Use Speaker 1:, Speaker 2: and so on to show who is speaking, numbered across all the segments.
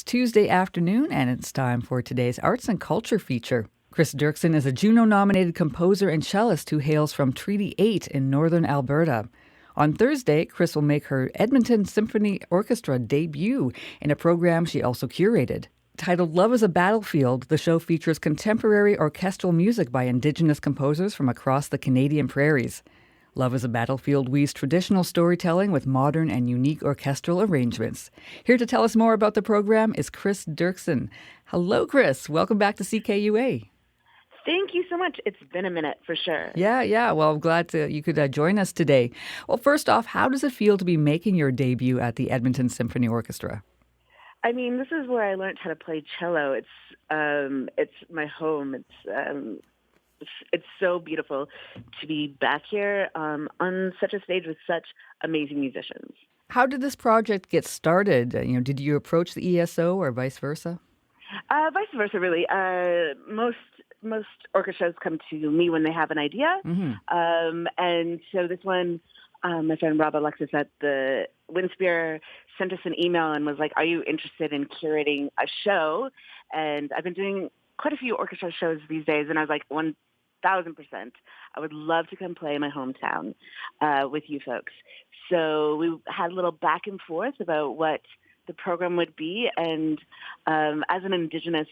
Speaker 1: Tuesday afternoon, and it's time for today's Arts and Culture feature. Cris Derksen is a Juno-nominated composer and cellist who hails from Treaty 8 in Northern Alberta. On Thursday, Cris will make her Edmonton Symphony Orchestra debut in a program she also curated. Titled Love is a Battlefield, the show features contemporary orchestral music by Indigenous composers from across the Canadian prairies. Love is a Battlefield weaves traditional storytelling with modern and unique orchestral arrangements. Here to tell us more about the program is Cris Derksen. Hello, Cris. Welcome back to CKUA.
Speaker 2: Thank you so much. It's been a minute for sure.
Speaker 1: Yeah. Well, I'm glad you could join us today. Well, first off, how does it feel to be making your debut at the Edmonton Symphony Orchestra?
Speaker 2: I mean, this is where I learned how to play cello. It's my home. It's so beautiful to be back here on such a stage with such amazing musicians.
Speaker 1: How did this project get started? Did you approach the ESO or vice versa?
Speaker 2: Vice versa, really. Most orchestras come to me when they have an idea, and so this one, my friend Rob Alexis at the Winspear sent us an email and was like, "Are you interested in curating a show?" And I've been doing quite a few orchestra shows these days, and I was like, 1,000%. I would love to come play in my hometown with you folks. So we had a little back and forth about what the program would be. And as an Indigenous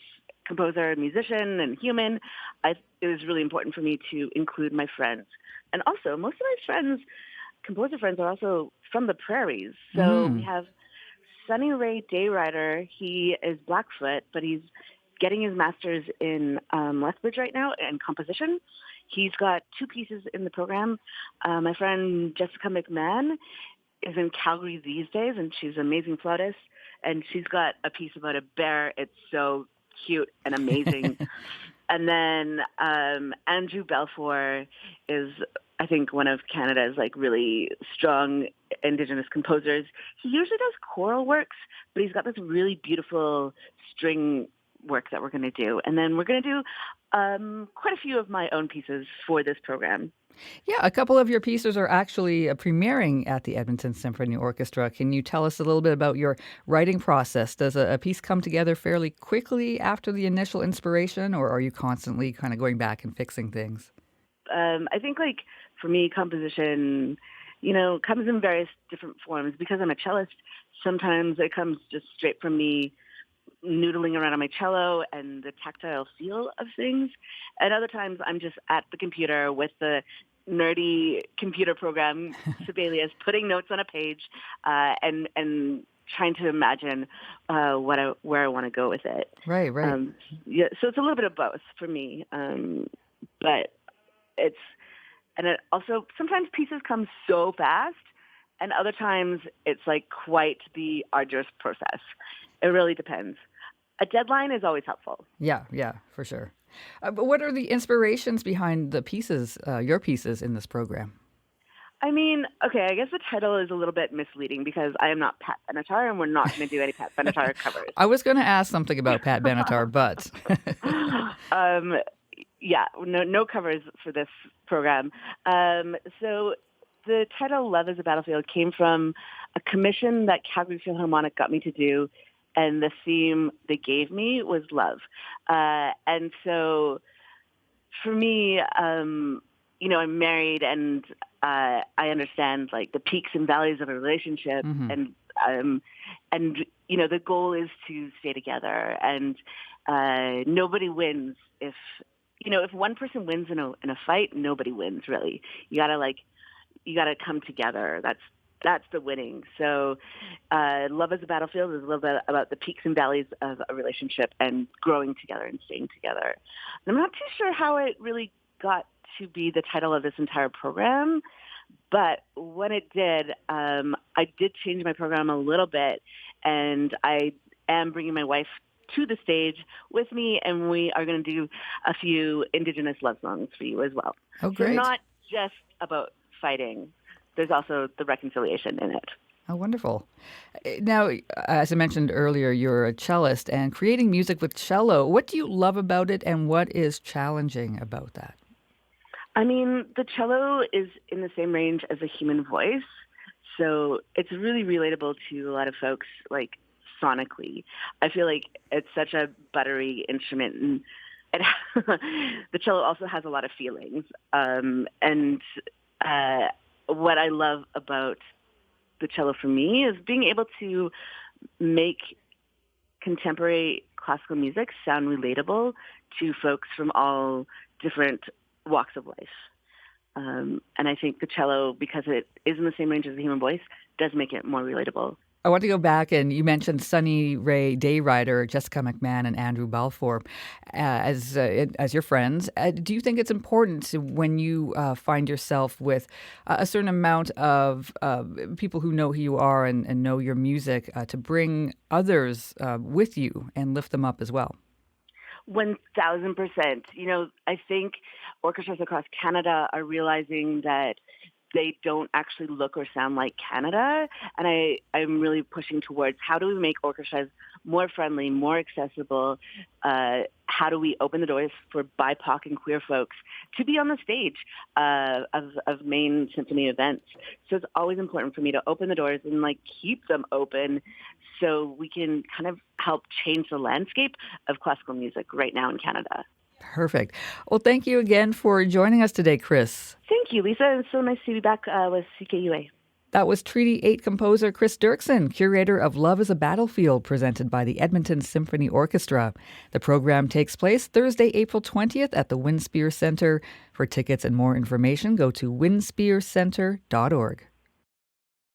Speaker 2: composer, musician, and human, it was really important for me to include my friends. And also, most of my friends, composer friends, are also from the prairies. So we have Sunny Ray Dayrider. He is Blackfoot, but he's getting his master's in Lethbridge right now in composition. He's got 2 pieces in the program. My friend Jessica McMahon is in Calgary these days, and she's an amazing flautist. And she's got a piece about a bear. It's so cute and amazing. And then Andrew Belfour is, I think, one of Canada's really strong Indigenous composers. He usually does choral works, but he's got this really beautiful string work that we're going to do. And then we're going to do quite a few of my own pieces for this program.
Speaker 1: Yeah, a couple of your pieces are actually premiering at the Edmonton Symphony Orchestra. Can you tell us a little bit about your writing process? Does a piece come together fairly quickly after the initial inspiration, or are you constantly kind of going back and fixing things?
Speaker 2: I think, for me, composition, comes in various different forms. Because I'm a cellist, sometimes it comes just straight from me noodling around on my cello and the tactile feel of things. And other times I'm just at the computer with the nerdy computer program, Sibelius, putting notes on a page and trying to imagine where I want to go with it.
Speaker 1: Right.
Speaker 2: So it's a little bit of both for me. But it also, sometimes pieces come so fast, and other times it's quite the arduous process. It really depends. A deadline is always helpful.
Speaker 1: Yeah, for sure. But what are the inspirations behind the pieces, your pieces in this program?
Speaker 2: I mean, okay, I guess the title is a little bit misleading because I am not Pat Benatar, and we're not going to do any Pat Benatar covers.
Speaker 1: I was going to ask something about Pat Benatar, but...
Speaker 2: no covers for this program. So the title Love is a Battlefield came from a commission that Calgary Philharmonic got me to do, and the theme they gave me was love. And so for me, I'm married, and I understand the peaks and valleys of a relationship, and the goal is to stay together, and nobody wins if one person wins in a fight, nobody wins really. You gotta come together. That's the winning. So Love is a Battlefield is a little bit about the peaks and valleys of a relationship and growing together and staying together. And I'm not too sure how it really got to be the title of this entire program, but when it did, I did change my program a little bit, and I am bringing my wife to the stage with me, and we are going to do a few Indigenous love songs for you as well.
Speaker 1: Oh, great.
Speaker 2: So not just about fighting. There's also the reconciliation in it.
Speaker 1: Oh, wonderful. Now, as I mentioned earlier, you're a cellist, and creating music with cello, what do you love about it, and what is challenging about that?
Speaker 2: I mean, the cello is in the same range as a human voice, so it's really relatable to a lot of folks, sonically. I feel like it's such a buttery instrument, and the cello also has a lot of feelings. And what I love about the cello for me is being able to make contemporary classical music sound relatable to folks from all different walks of life. And I think the cello, because it is in the same range as the human voice, does make it more relatable.
Speaker 1: I want to go back, and you mentioned Sunny Ray Day writer Jessica McMahon and 𝗟𝗏𝗏𝗀 as your friends. Do you think it's important when you find yourself with a certain amount of people who know who you are and know your music to bring others with you and lift them up as well?
Speaker 2: 1,000%. I think orchestras across Canada are realizing that they don't actually look or sound like Canada. And I'm really pushing towards how do we make orchestras more friendly, more accessible? How do we open the doors for BIPOC and queer folks to be on the stage of main symphony events? So it's always important for me to open the doors and keep them open so we can kind of help change the landscape of classical music right now in Canada.
Speaker 1: Perfect. Well, thank you again for joining us today, Cris.
Speaker 2: Thank you, Lisa. It's so nice to be back with 𝗖𝗍𝗄𝗧.
Speaker 1: That was Treaty 8 composer Cris Derksen, curator of Love is a Battlefield, presented by the Edmonton Symphony Orchestra. The program takes place Thursday, April 20th at the 𝗟𝗏𝗀 Centre. For tickets and more information, go to 𝗟𝗏𝗀𝗀centre.org.